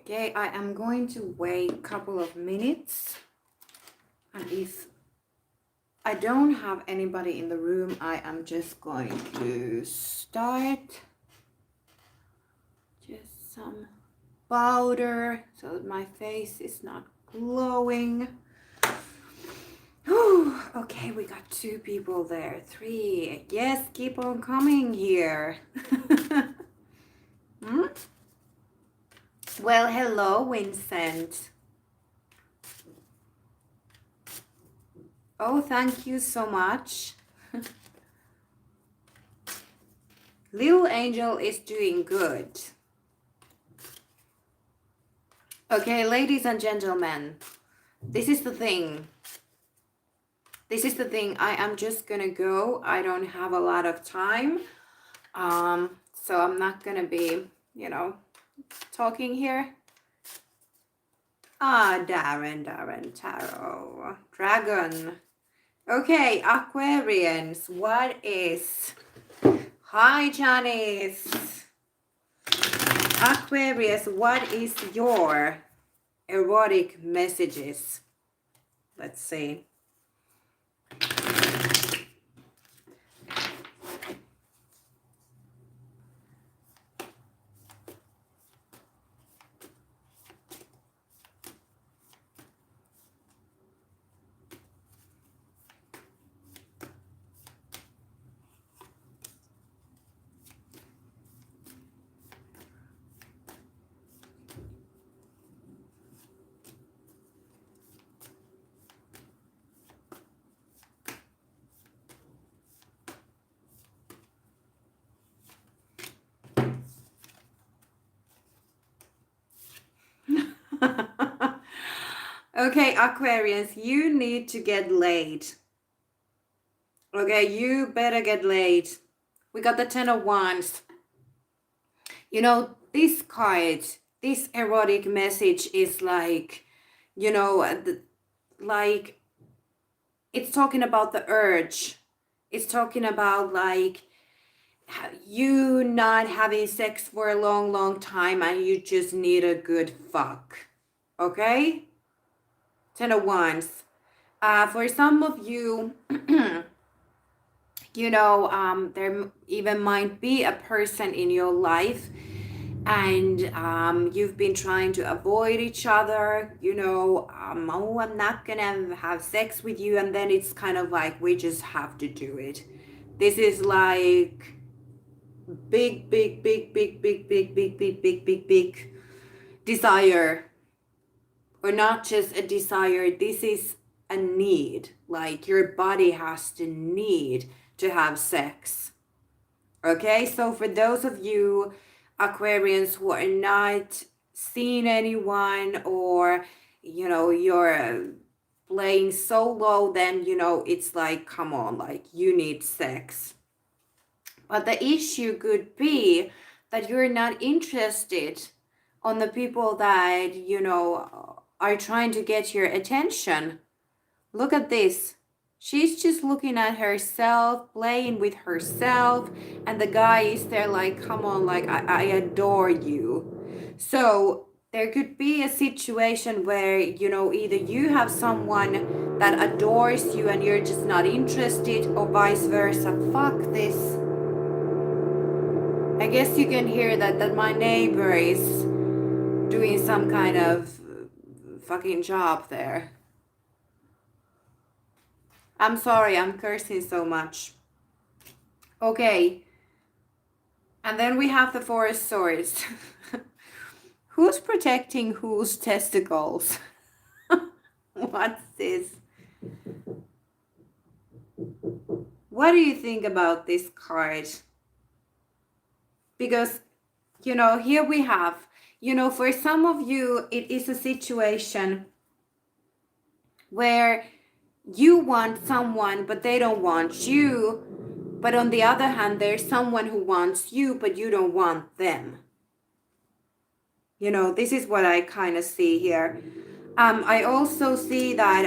Okay, I am going to wait a couple of minutes, and if I don't have anybody in the room, I am just going to start. Just some powder so that my face is not glowing. Whew, okay, we got 2 people there. 3. Yes, keep on coming here. Hmm? Well, hello, Vincent. Oh, thank you so much. Little Angel is doing good. Okay, ladies and gentlemen, this is the thing. This is the thing. I am just gonna go. I don't have a lot of time. So I'm not gonna be, talking here. Darren Tarot. Dragon. Okay, Aquarians, what is... Hi, Janice. Aquarius, what is your erotic messages? Let's see. Okay, Aquarius, you need to get laid. Okay, you better get laid. We got the 10 of Wands. You know, this card, this erotic message is like, like, it's talking about the urge. It's talking about like you not having sex for a long time and you just need a good fuck. Okay? 10 of Wands. For some of you, there even might be a person in your life and you've been trying to avoid each other, oh, I'm not gonna have sex with you, and then it's kind of like we just have to do it. This is like big desire, or not just a desire, this is a need. Like your body has to need to have sex. Okay, so for those of you Aquarians who are not seeing anyone, or you're playing solo, then it's like, come on, like you need sex. But the issue could be that you're not interested on the people that are trying to get your attention. Look at this. She's just looking at herself, playing with herself, and the guy is there like, come on, like I adore you. So there could be a situation where, either you have someone that adores you and you're just not interested, or vice versa. Fuck this. I guess you can hear that my neighbor is doing some kind of fucking job there. I'm sorry, I'm cursing so much. Okay. And then we have the 4 of Swords. Who's protecting whose testicles? What's this? What do you think about this card? Because, here we have, for some of you, it is a situation where you want someone, but they don't want you. But on the other hand, there's someone who wants you, but you don't want them. This is what I kind of see here. I also see that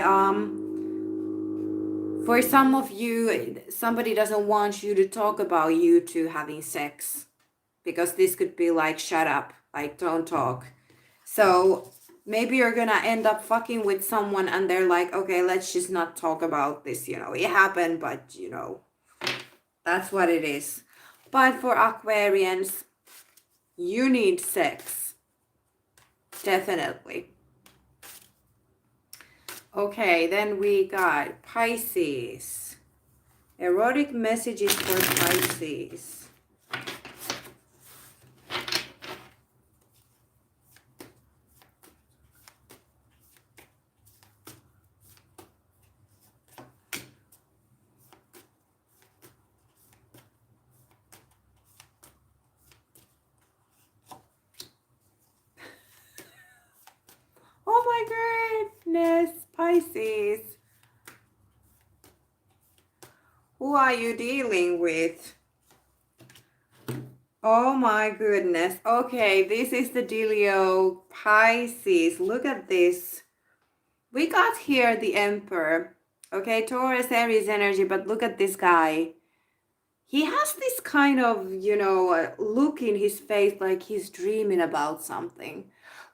for some of you, somebody doesn't want you to talk about you two having sex. Because this could be like, shut up, like don't talk. So maybe you're gonna end up fucking with someone and they're like, okay, let's just not talk about this, you know, it happened, but you know, that's what it is. But for Aquarians, you need sex. Definitely. Okay, then we got Pisces. Erotic messages for Pisces. Oh my goodness, Pisces. Who are you dealing with? Oh my goodness. Okay, this is the dealio Pisces. Look at this. We got here the Emperor. Okay, Taurus, Aries energy, but look at this guy. He has this kind of, you know, look in his face like he's dreaming about something.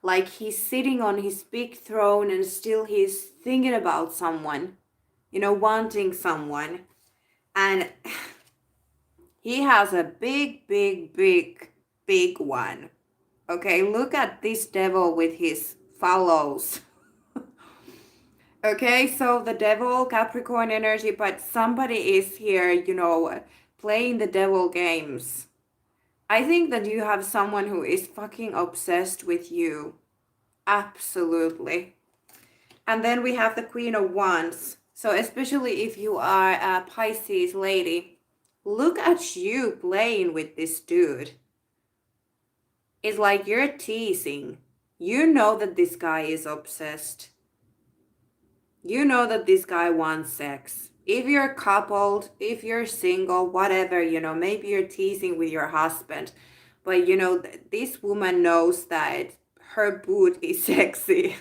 Like he's sitting on his big throne and still he's thinking about someone, you know, wanting someone. And he has a big, big, big, big one. Okay, look at this devil with his follows. Okay, so the devil, Capricorn energy, but somebody is here, you know, playing the devil games. I think that you have someone who is fucking obsessed with you. Absolutely. And then we have the Queen of Wands. So especially if you are a Pisces lady, look at you playing with this dude. It's like you're teasing. You know that this guy is obsessed. You know that this guy wants sex. If you're coupled, if you're single, whatever, you know, maybe you're teasing with your husband. But, you know, this woman knows that her boot is sexy.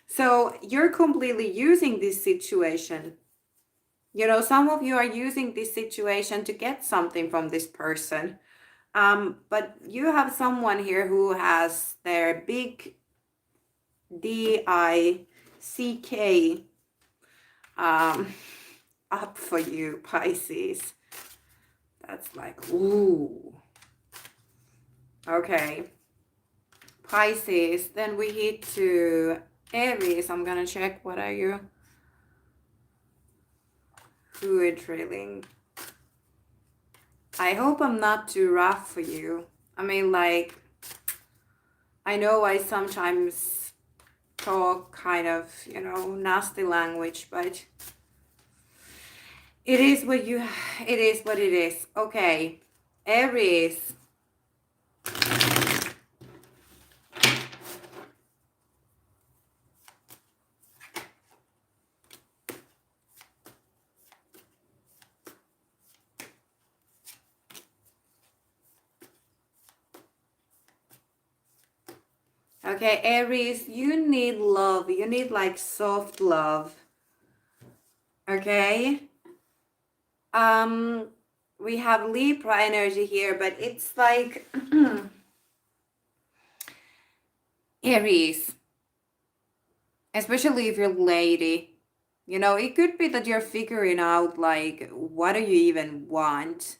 So you're completely using this situation. You know, some of you are using this situation to get something from this person. But you have someone here who has their big DICK up for you, Pisces. That's like, ooh. Okay. Pisces. Then we hit to Aries. I'm gonna check. What are you? Fluid drilling. I hope I'm not too rough for you. I mean, like, I know I sometimes talk kind of, you know, nasty language, but it is what it is. Okay, Aries. Okay, Aries, you need love. You need like soft love. Okay. We have Libra energy here, but it's like Aries, especially if you're lady, you know, it could be that you're figuring out like, what do you even want?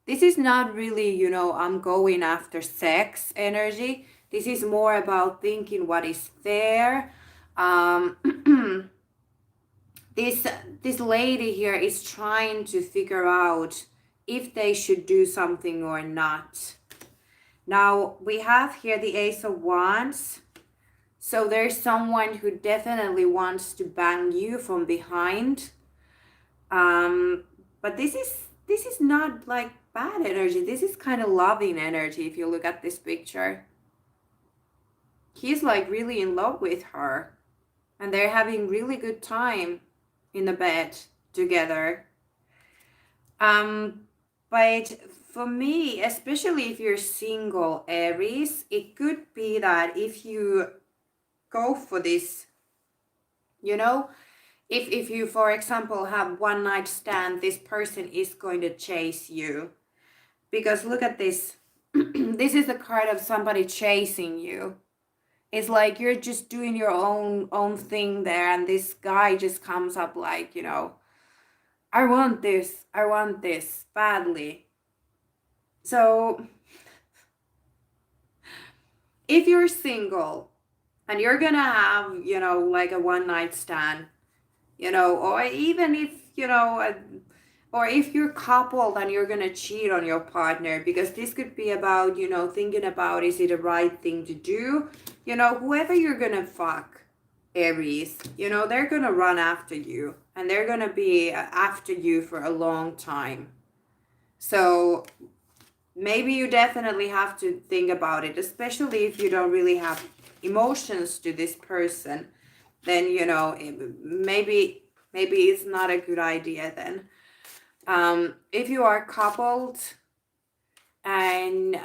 This is not really, you know, I'm going after sex energy. This is more about thinking what is fair. This lady here is trying to figure out if they should do something or not. Now we have here the Ace of Wands. So there's someone who definitely wants to bang you from behind. But this is not like bad energy. This is kind of loving energy if you look at this picture. He's like really in love with her. And they're having really good time in the bed together. But for me, especially if you're single, Aries, it could be that if you go for this, you know, if you, for example, have one night stand, this person is going to chase you. Because look at this. This is the card of somebody chasing you. It's like you're just doing your own thing there, and this guy just comes up like, you know, I want this badly. So if you're single and you're gonna have, you know, like a one night stand, you know, or even if, you know, or if you're coupled and you're gonna cheat on your partner, because this could be about, you know, thinking about, is it the right thing to do? You know, whoever you're gonna fuck, Aries, you know, they're gonna run after you, and they're gonna be after you for a long time. So maybe you definitely have to think about it, especially if you don't really have emotions to this person. Then, you know, maybe it's not a good idea then. If you are coupled and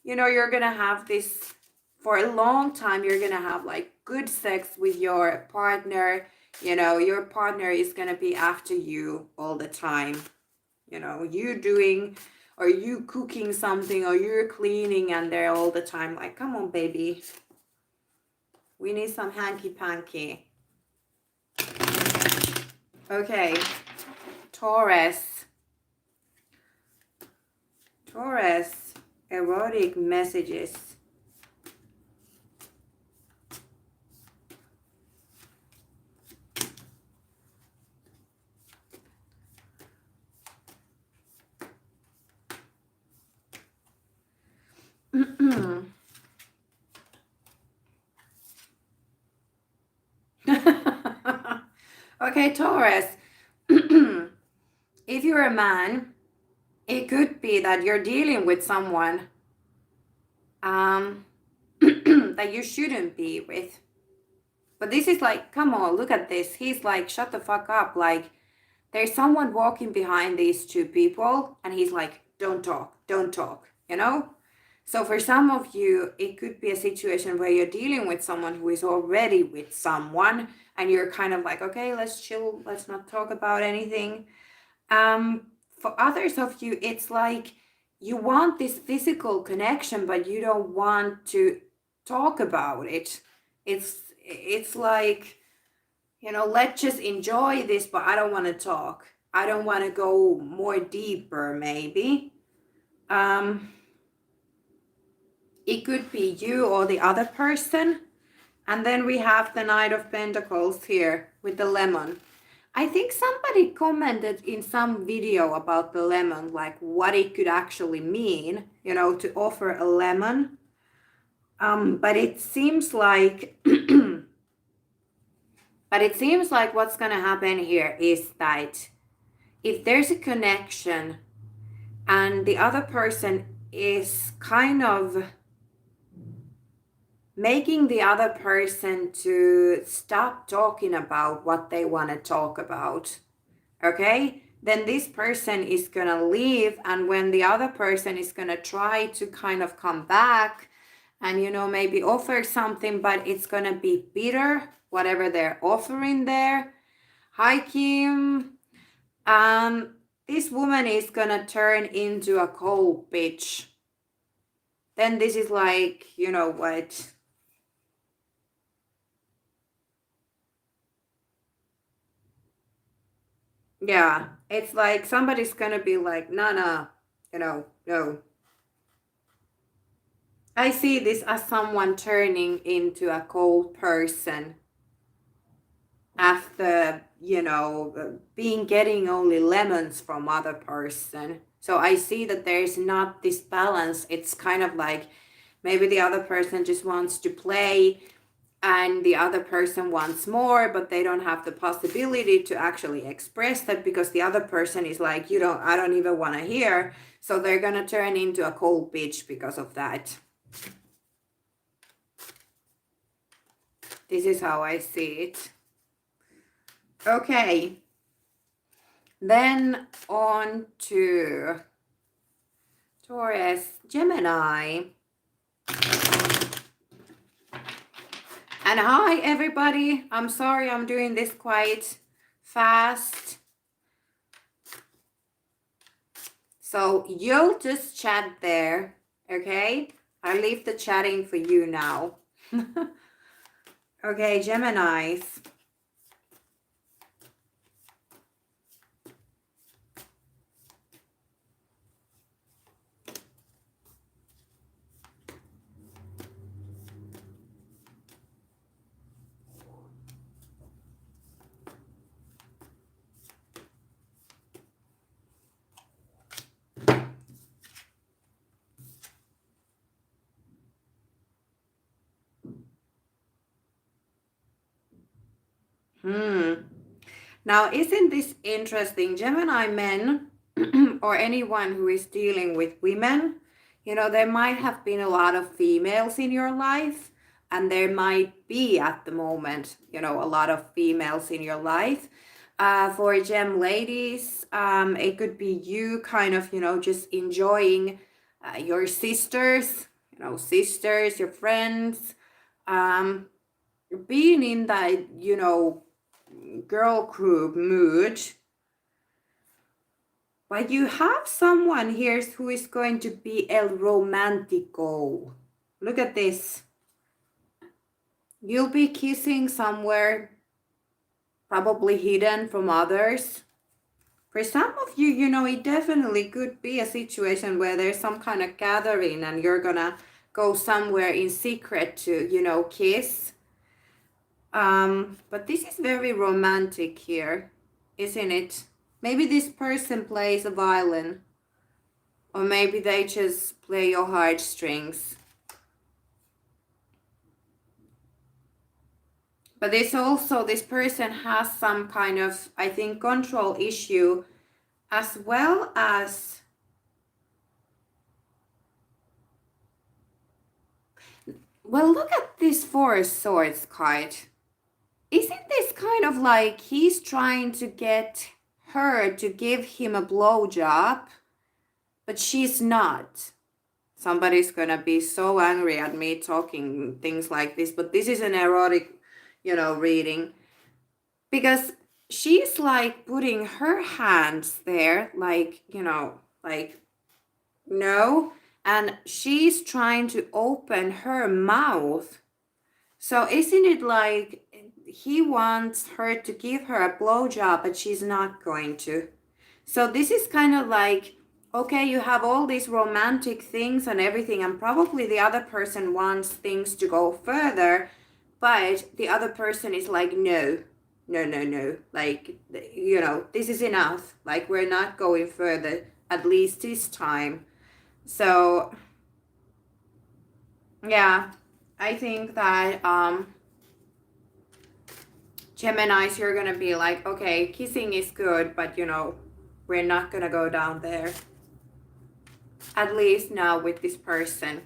you know, you're gonna have this for a long time, you're gonna have like good sex with your partner, you know, your partner is gonna be after you all the time. You know, you doing or you cooking something or you're cleaning, and they're all the time like, come on baby, we need some hanky panky. Okay, Taurus, erotic messages. Okay, Taurus, if you're a man, it could be that you're dealing with someone that you shouldn't be with. But this is like, come on, look at this. He's like, shut the fuck up. Like, there's someone walking behind these two people, and he's like, don't talk, you know? So for some of you, it could be a situation where you're dealing with someone who is already with someone, and you're kind of like, okay, let's chill, let's not talk about anything. For others of you, it's like you want this physical connection, but you don't want to talk about it. It's like, you know, let's just enjoy this, but I don't want to talk. I don't want to go more deeper, maybe. It could be you or the other person. And then we have the Knight of Pentacles here with the lemon. I think somebody commented in some video about the lemon, like what it could actually mean, you know, to offer a lemon. But it seems like what's gonna happen here is that if there's a connection and the other person is kind of making the other person to stop talking about what they want to talk about, okay, then this person is gonna leave, and when the other person is gonna try to kind of come back and, you know, maybe offer something, but it's gonna be bitter, whatever they're offering there. Hi Kim. This woman is gonna turn into a cold bitch. Then this is like, you know what, yeah, it's like somebody's gonna be like, nah, you know, no. I see this as someone turning into a cold person after, you know, being getting only lemons from other person. So I see that there's not this balance. It's kind of like maybe the other person just wants to play and the other person wants more, but they don't have the possibility to actually express that because the other person is like, I don't even want to hear. So they're gonna turn into a cold bitch because of that. This is how I see it. Okay, then on to Taurus, Gemini. And hi everybody, I'm sorry I'm doing this quite fast. So you'll just chat there, okay? I leave the chatting for you now. Okay, Geminis. Now, isn't this interesting? Gemini men or anyone who is dealing with women, you know, there might have been a lot of females in your life, and there might be at the moment, you know, a lot of females in your life. For Gem ladies, it could be you kind of, you know, just enjoying your sisters, you know, sisters, your friends, being in that, you know, girl group mood. But you have someone here who is going to be el romantico. Look at this. You'll be kissing somewhere, probably hidden from others. For some of you, you know, it definitely could be a situation where there's some kind of gathering and you're gonna go somewhere in secret to, you know, kiss. But this is very romantic here, isn't it? Maybe this person plays a violin, or maybe they just play your heartstrings. But this also, this person has some kind of, I think, control issue, as well as, well, look at this Four of Swords card. Isn't this kind of like he's trying to get her to give him a blowjob, but she's not? Somebody's gonna be so angry at me talking things like this, but this is an erotic, you know, reading. Because she's like putting her hands there, like, you know, like, no. And she's trying to open her mouth. So isn't it like he wants her to give her a blowjob, but she's not going to? So this is kind of like, okay, you have all these romantic things and everything, and probably the other person wants things to go further, but the other person is like, no, no, no, no. Like, you know, this is enough. Like, we're not going further, at least this time. So, yeah, I think that, Geminis, you're gonna be like, okay, kissing is good, but you know, we're not gonna go down there. At least now with this person.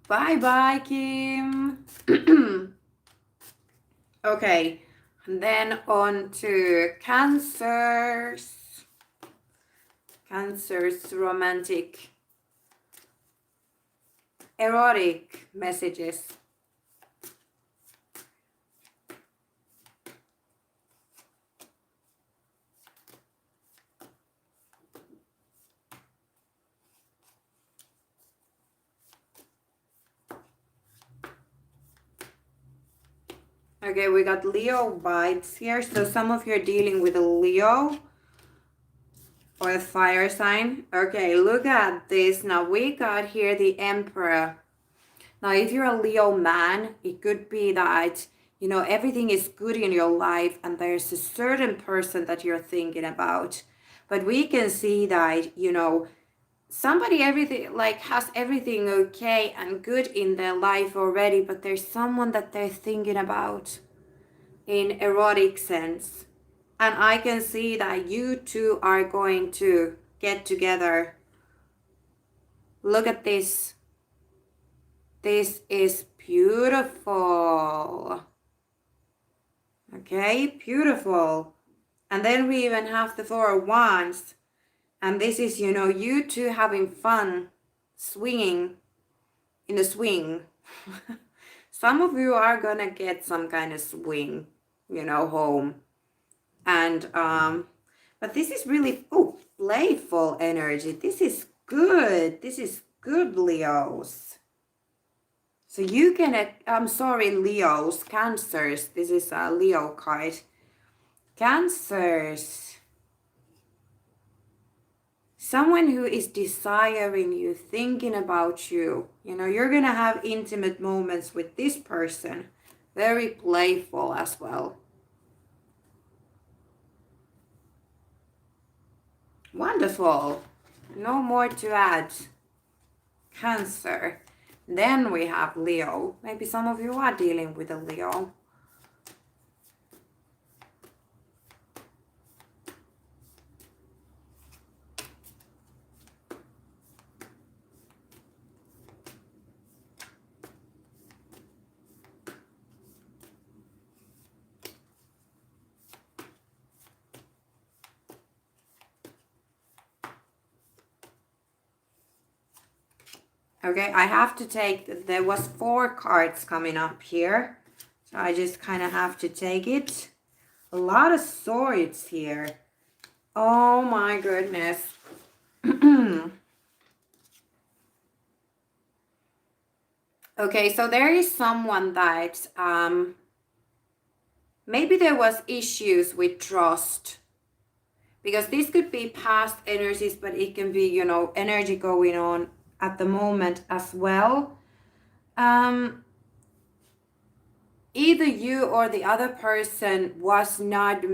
Bye-bye, Kim. Okay, and then on to Cancers. Cancers, romantic, erotic messages. Okay, we got Leo vibes here. So some of you are dealing with a Leo or a fire sign. Okay, look at this. Now we got here the Emperor. Now if you're a Leo man, it could be that, you know, everything is good in your life and there's a certain person that you're thinking about. But we can see that, you know, somebody everything like has everything okay and good in their life already, but there's someone that they're thinking about in erotic sense. And I can see that you two are going to get together. Look at this. This is beautiful. Okay, beautiful. And then we even have the Four of Wands. And this is, you know, you two having fun, swinging in a swing. Some of you are gonna get some kind of swing, you know, home. And, but this is really, oh, playful energy. This is good. This is good, Leos. So you can, I'm sorry, Leos, Cancers. This is a Leo card. Cancers. Someone who is desiring you, thinking about you. You know, you're going to have intimate moments with this person. Very playful as well. Wonderful. No more to add. Cancer. Then we have Leo. Maybe some of you are dealing with a Leo. Okay, I have to take, there was 4 cards coming up here. So I just kind of have to take it. A lot of swords here. Oh my goodness. Okay, so there is someone that, maybe there was issues with trust. Because this could be past energies, but it can be, you know, energy going on at the moment as well. Either you or the other person was not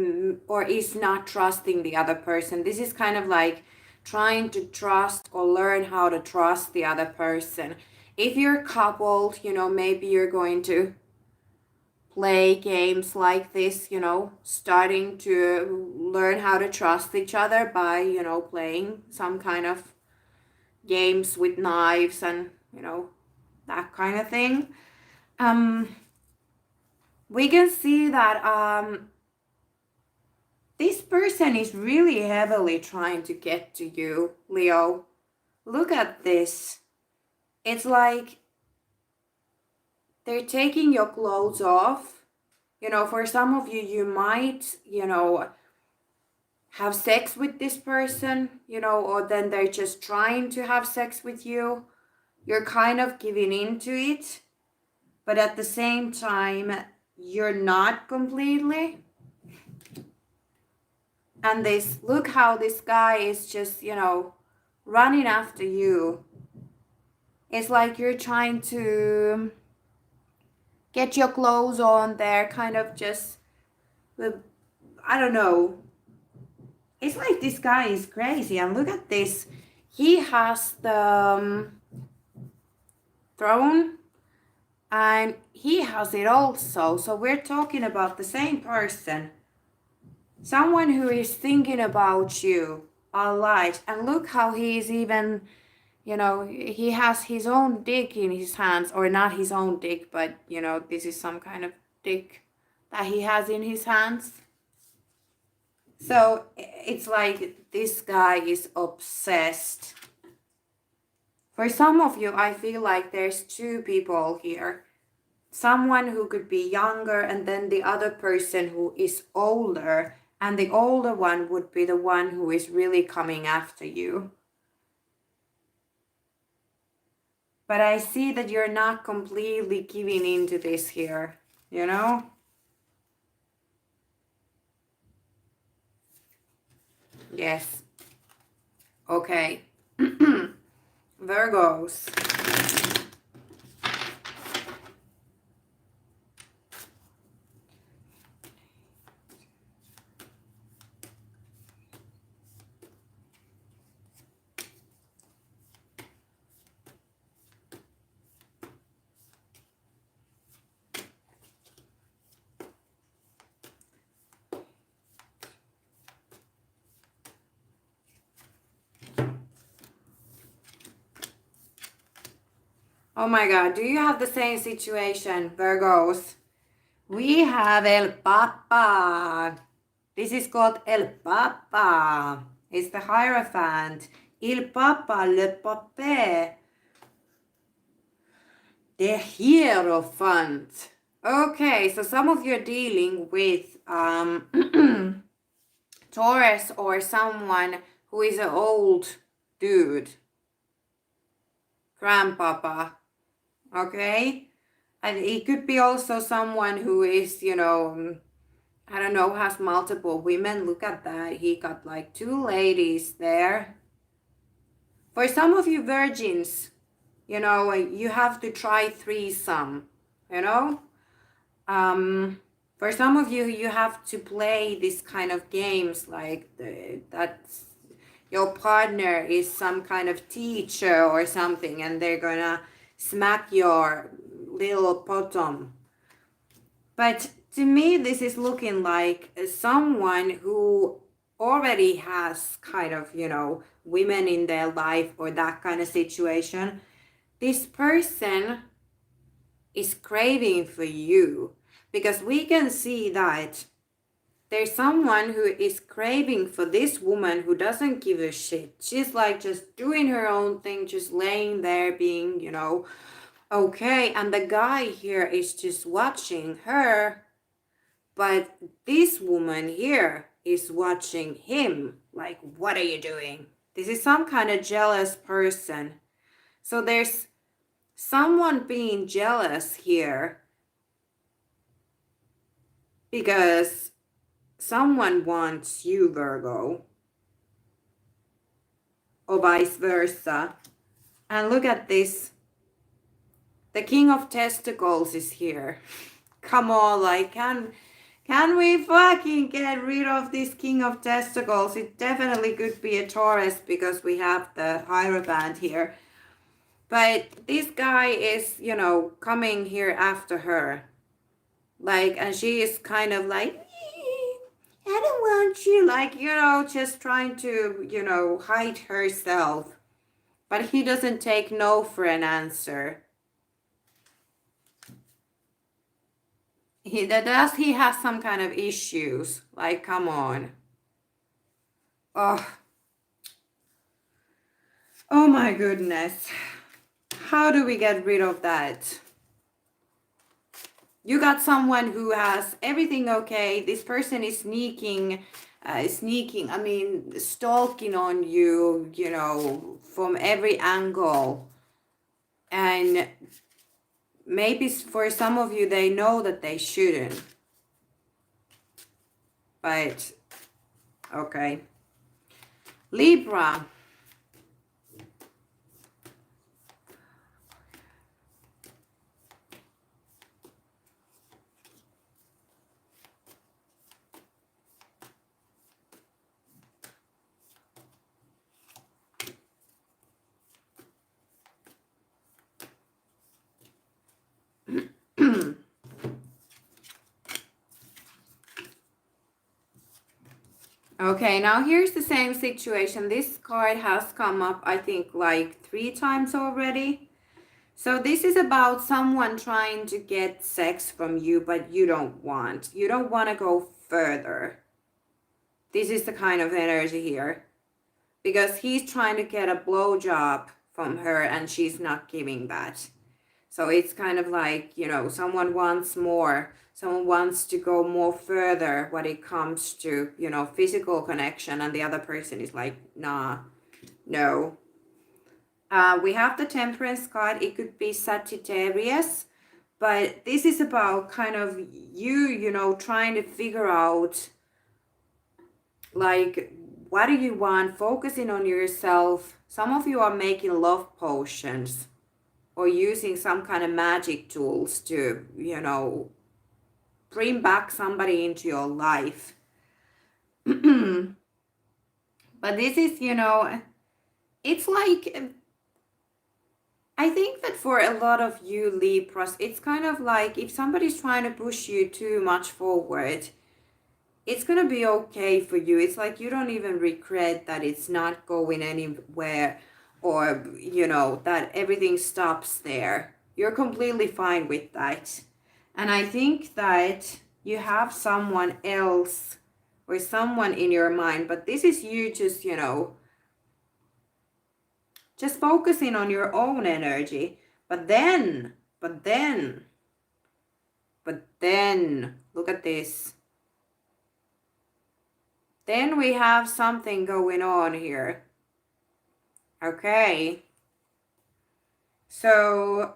or is not trusting the other person. This is kind of like trying to trust or learn how to trust the other person. If you're coupled, you know, maybe you're going to play games like this, you know, starting to learn how to trust each other by, you know, playing some kind of games with knives and, you know, that kind of thing. We can see that this person is really heavily trying to get to you, Leo. Look at this. It's like they're taking your clothes off. You know, for some of you, you might, you know, have sex with this person, you know, or then they're just trying to have sex with you. You're kind of giving into it, but at the same time, you're not completely. And this, look how this guy is just, you know, running after you. It's like you're trying to get your clothes on there, kind of just, I don't know. It's like this guy is crazy. And look at this. He has the throne and he has it also. So we're talking about the same person. Someone who is thinking about you a lot. And look how he's even, you know, he has his own dick in his hands. Or not his own dick, but, you know, this is some kind of dick that he has in his hands. So it's like this guy is obsessed. For some of you, I feel like there's 2 people here. Someone who could be younger and then the other person who is older. And the older one would be the one who is really coming after you. But I see that you're not completely giving into this here, you know? Yes. Okay. Virgos. Oh my God, do you have the same situation, Virgos? We have El Papa. This is called El Papa. It's the Hierophant. Il Papa, le Pape. The Hierophant. Okay, so some of you are dealing with Taurus or someone who is an old dude, grandpapa, okay? And it could be also someone who is, you know, I don't know, has multiple women. Look at that. He got like 2 ladies there. For some of you virgins, you know, you have to try threesome, you know? For some of you, you have to play this kind of games like that's your partner is some kind of teacher or something and they're gonna smack your little bottom. But to me, this is looking like someone who already has kind of, you know, women in their life or that kind of situation. This person is craving for you because we can see that there's someone who is craving for this woman who doesn't give a shit. She's like just doing her own thing, just laying there being, you know, okay. And the guy here is just watching her. But this woman here is watching him. Like, what are you doing? This is some kind of jealous person. So there's someone being jealous here because someone wants you, Virgo, or vice versa. And look at this. The King of Testicles is here. Come on, like, can we fucking get rid of this King of Testicles? It definitely could be a Taurus because we have the Hierophant here. But this guy is, you know, coming here after her. Like, and she is kind of like, I don't want you. Like, you know, just trying to, you know, hide herself. But he doesn't take no for an answer. He has some kind of issues. Like, come on. Oh my goodness. How do we get rid of that? You got someone who has everything okay. This person is stalking on you, you know, from every angle. And maybe for some of you, they know that they shouldn't. But, okay. Libra. Okay, now here's the same situation. This card has come up, I think, like 3 times already. So this is about someone trying to get sex from you, but you don't want. You don't want to go further. This is the kind of energy here. Because he's trying to get a blowjob from her and she's not giving that. So it's kind of like, you know, someone wants more. Someone wants to go more further when it comes to, you know, physical connection. And the other person is like, nah, no. We have the Temperance card. It could be Sagittarius. But this is about kind of you know, trying to figure out, like, what do you want? Focusing on yourself. Some of you are making love potions or using some kind of magic tools to, you know, bring back somebody into your life. But this is, you know, it's like, I think that for a lot of you Libras, it's kind of like if somebody's trying to push you too much forward, it's going to be okay for you. It's like you don't even regret that it's not going anywhere or, you know, that everything stops there. You're completely fine with that. And I think that you have someone else or someone in your mind, but this is you just, you know, just focusing on your own energy. But then, look at this. Then we have something going on here. Okay. So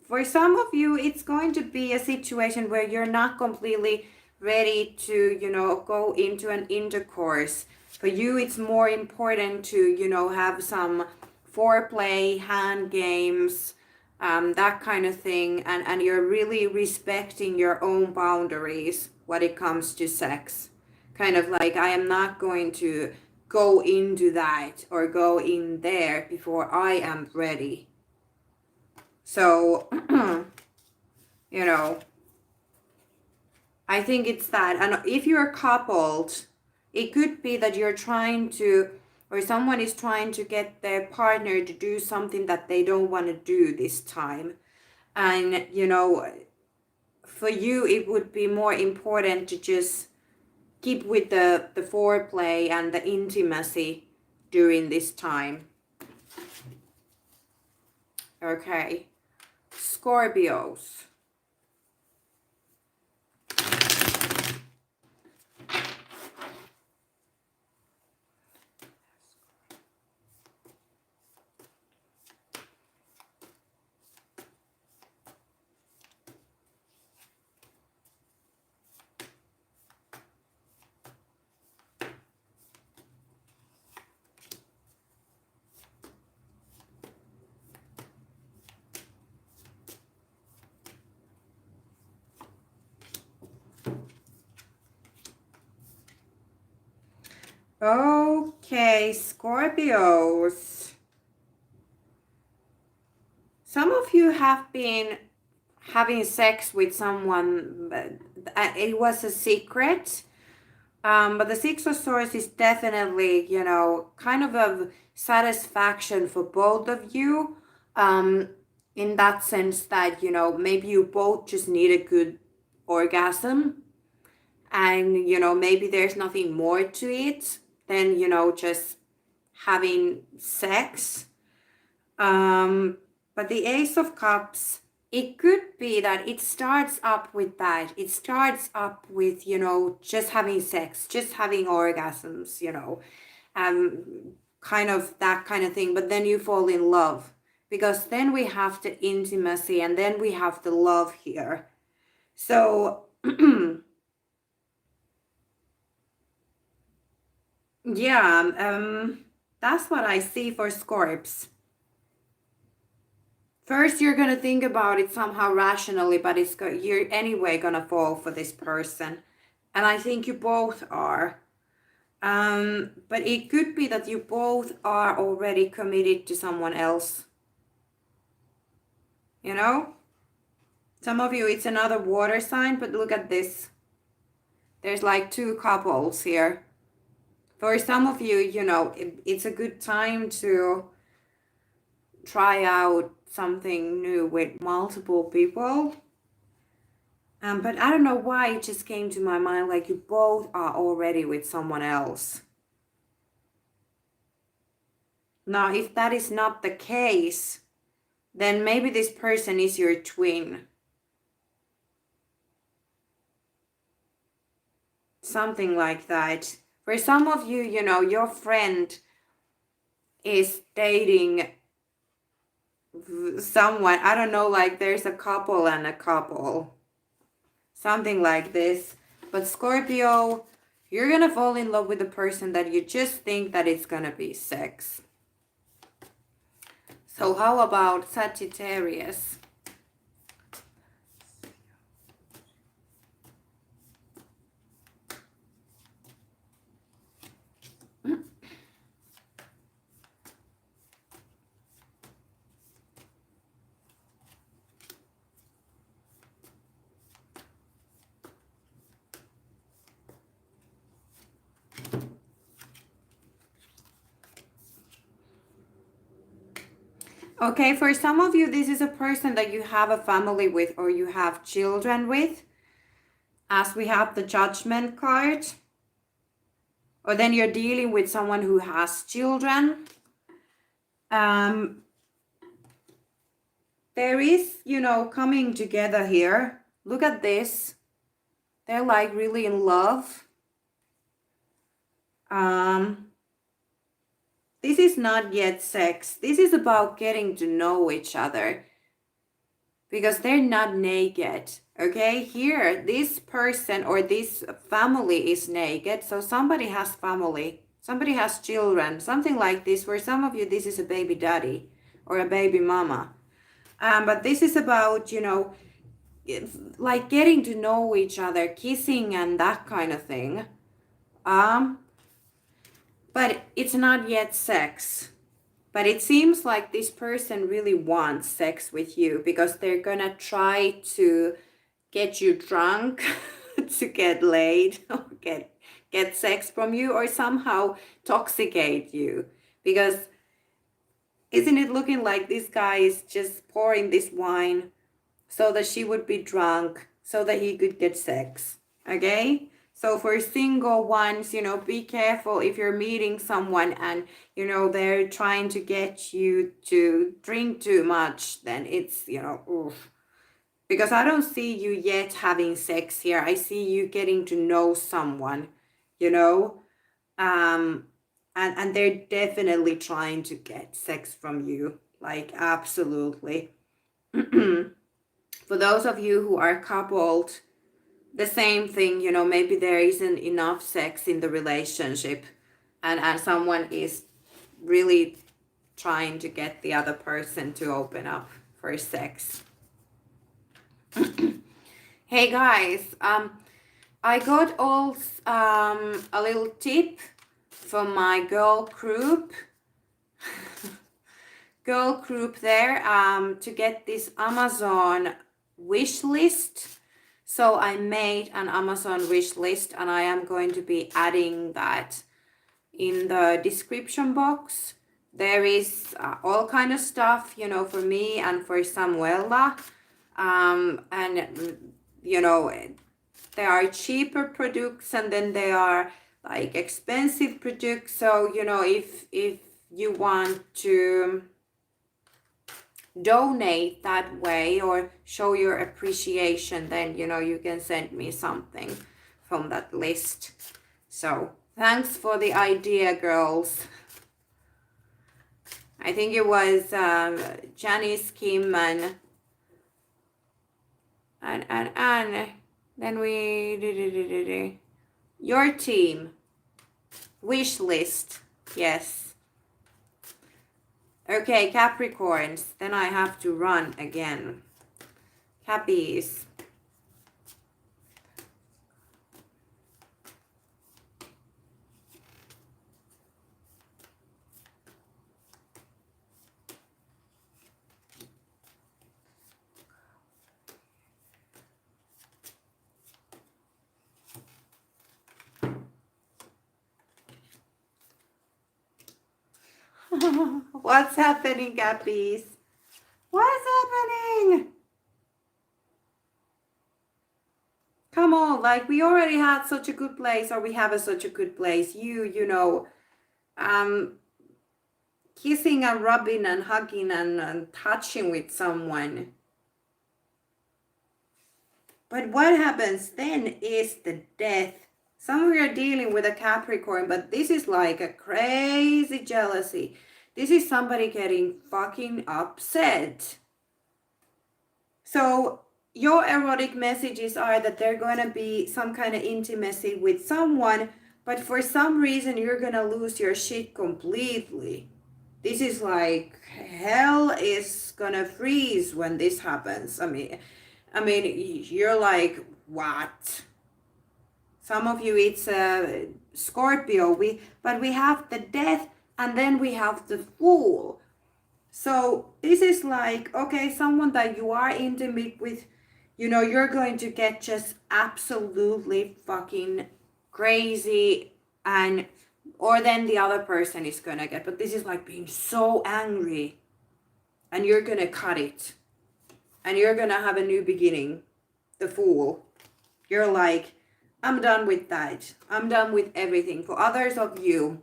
for some of you, it's going to be a situation where you're not completely ready to, you know, go into an intercourse. For you, it's more important to, you know, have some foreplay, hand games, that kind of thing. And you're really respecting your own boundaries when it comes to sex. Kind of like, I am not going to go into that or go in there before I am ready. So, you know, I think it's that. And if you're coupled, it could be that you're trying to, or someone is trying to get their partner to do something that they don't want to do this time. And, you know, for you, it would be more important to just keep with the foreplay and the intimacy during this time. Okay. Scorpios. Okay, Scorpios. Some of you have been having sex with someone, but it was a secret. But the Six of Swords is definitely, you know, kind of a satisfaction for both of you. In that sense that, you know, maybe you both just need a good orgasm. And, you know, maybe there's nothing more to it than, you know, just having sex. But the Ace of Cups, it could be that it starts up with that. It starts up with, you know, just having sex, just having orgasms, you know, kind of that kind of thing. But then you fall in love, because then we have the intimacy and then we have the love here. So, yeah, that's what I see for Scorps. First, you're gonna think about it somehow rationally, but you're anyway gonna fall for this person, and I think you both are. But it could be that you both are already committed to someone else. You know, some of you it's another water sign, but look at this. There's like two couples here. For some of you, you know, it's a good time to try out something new with multiple people. But I don't know why it just came to my mind like you both are already with someone else. Now, if that is not the case, then maybe this person is your twin. Something like that. For some of you, you know, your friend is dating someone. I don't know, like there's a couple and a couple. Something like this. But Scorpio, you're gonna fall in love with a person that you just think that it's gonna be sex. So how about Sagittarius? Okay, for some of you, this is a person that you have a family with or you have children with, as we have the Judgment card. Or then you're dealing with someone who has children. There is, you know, coming together here. Look at this. They're like really in love. This is not yet sex. This is about getting to know each other. Because they're not naked. Okay, here, this person or this family is naked. So somebody has family. Somebody has children. Something like this. For some of you, this is a baby daddy or a baby mama. But this is about, you know, like getting to know each other, kissing and that kind of thing. But it's not yet sex. But it seems like this person really wants sex with you because they're gonna try to get you drunk to get laid or get sex from you or somehow toxicate you. Because isn't it looking like this guy is just pouring this wine so that she would be drunk so that he could get sex? Okay? So for single ones, you know, be careful if you're meeting someone and, you know, they're trying to get you to drink too much, then it's, you know, oof. Because I don't see you yet having sex here. I see you getting to know someone, you know, and they're definitely trying to get sex from you, like absolutely. For those of you who are coupled, the same thing, you know, maybe there isn't enough sex in the relationship and someone is really trying to get the other person to open up for sex. Hey guys, I got also a little tip from my girl group there to get this Amazon wish list. So I made an Amazon wish list and I am going to be adding that in the description box. There is all kind of stuff, you know, for me and for Samuela. And, you know, there are cheaper products and then there are like expensive products. So, you know, if you want to donate that way or show your appreciation, then, you know, you can send me something from that list. So thanks for the idea, girls. I think it was Janice, Kim, and then we did your team wish list. Yes. Okay, Capricorns. Then I have to run again. Cappies. What's happening, Cappies? What's happening? Come on, like we already had such a good place, or we have such a good place. You know, kissing and rubbing and hugging and touching with someone. But what happens then is the death. Some of you are dealing with a Capricorn, but this is like a crazy jealousy. This is somebody getting fucking upset. So your erotic messages are that they're going to be some kind of intimacy with someone, but for some reason you're going to lose your shit completely. This is like hell is going to freeze when this happens. I mean, you're like, what? Some of you, it's a Scorpio. But we have the death and then we have the Fool. So this is like, okay, someone that you are intimate with, you know, you're going to get just absolutely fucking crazy and, or then the other person is going to get, but this is like being so angry and you're going to cut it and you're going to have a new beginning, the Fool. You're like, I'm done with that. I'm done with everything. For others of you,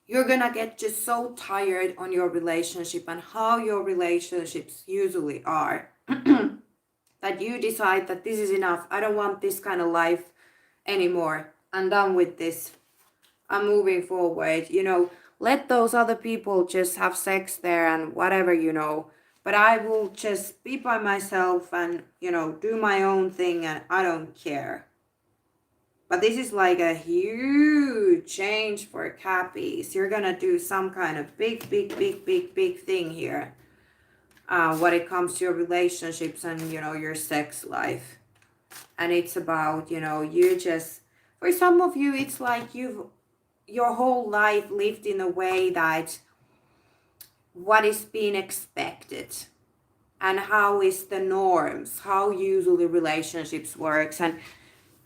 you're gonna get just so tired on your relationship and how your relationships usually are that you decide that this is enough. I don't want this kind of life anymore. I'm done with this. I'm moving forward, you know, let those other people just have sex there and whatever, you know, but I will just be by myself and, you know, do my own thing and I don't care. But this is like a huge change for Cappies. You're gonna do some kind of big thing here. When it comes to your relationships and, you know, your sex life. And it's about, you know, you just, for some of you, it's like your whole life lived in a way that what is being expected and how is the norms, how usually relationships works, and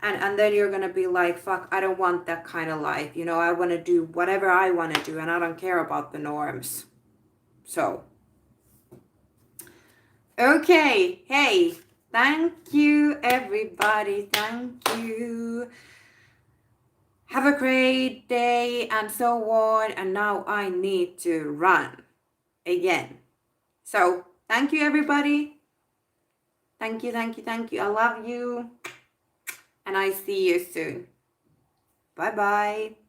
then you're gonna be like, fuck, I don't want that kind of life, you know, I want to do whatever I want to do and I don't care about the norms. So okay, hey, thank you everybody, thank you. Have a great day and so on. And now I need to run again. So thank you everybody. Thank you. I love you. And I see you soon. Bye bye.